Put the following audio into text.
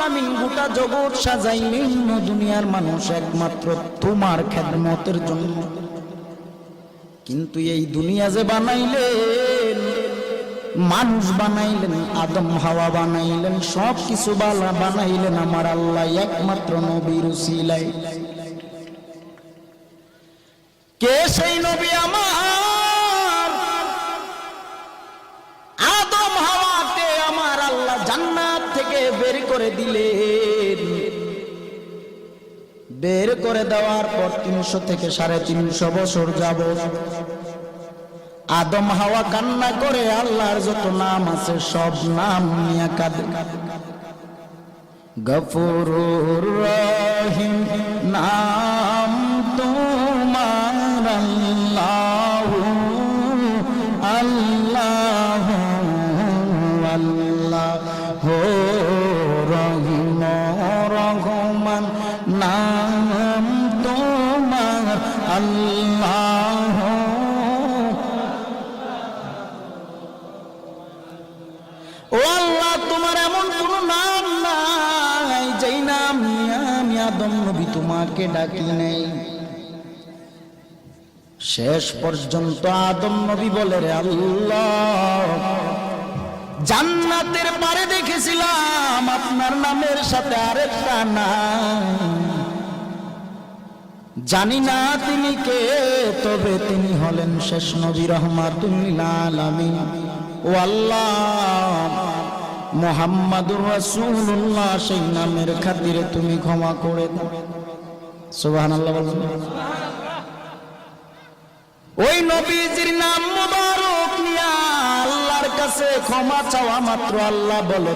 আলামিন গোটা জগৎ সাজাইলেন দুনিয়ার মানুষ একমাত্র তোমার খেদমতের জন্য। কিন্তু এই দুনিয়া যে বানাইলেন, মানুষ বানাইলেন, আদম হাওয়া বানাইলেন, সব কিছু বানাইলেন আমার আল্লাহ একমাত্র নবীর উসিলায়। কে সেই নবী? আমার আদম হাওয়াকে আমার আল্লাহ জান্নাত থেকে বের করে দিলেন। বের করে দেওয়ার পর 300 থেকে 350 বছর যাবত আদম হাওয়া কান্না করে আল্লাহর যত নাম আছে সব নাম নিয়ে কাঁদে। গফুরুর রহিম নাম তোমার আল্লাহু আল্লাহু আল্লাহু রহিম রহমান নাম তোমার আল্লাহু। ও আল্লাহ, তোমার এমন কোন নাম নাই যেই নাম নিয়ে আমি আদম নবী তোমাকে ডাকি নাই। শেষ পর্যন্ত আদম নবী বলে, রে আল্লাহ, জান্নাতের পারে দেখেছিলাম আপনার নামের সাথে আরেকটা নাম, জানি না তিনি কে, তবে তিনি হলেন শেষ নবী রাহমাতুল লিল আলামিন। ও আল্লাহ, মুহাম্মাদুর রাসূলুল্লাহ সেই নামের খাতিরে তুমি ক্ষমা করে দাও। সুবহানাল্লাহ বলুন। ওই নবীজির নাম মুবারক নিয়া আল্লাহর কাছে ক্ষমা চাওয়া মাত্র আল্লাহ বলে,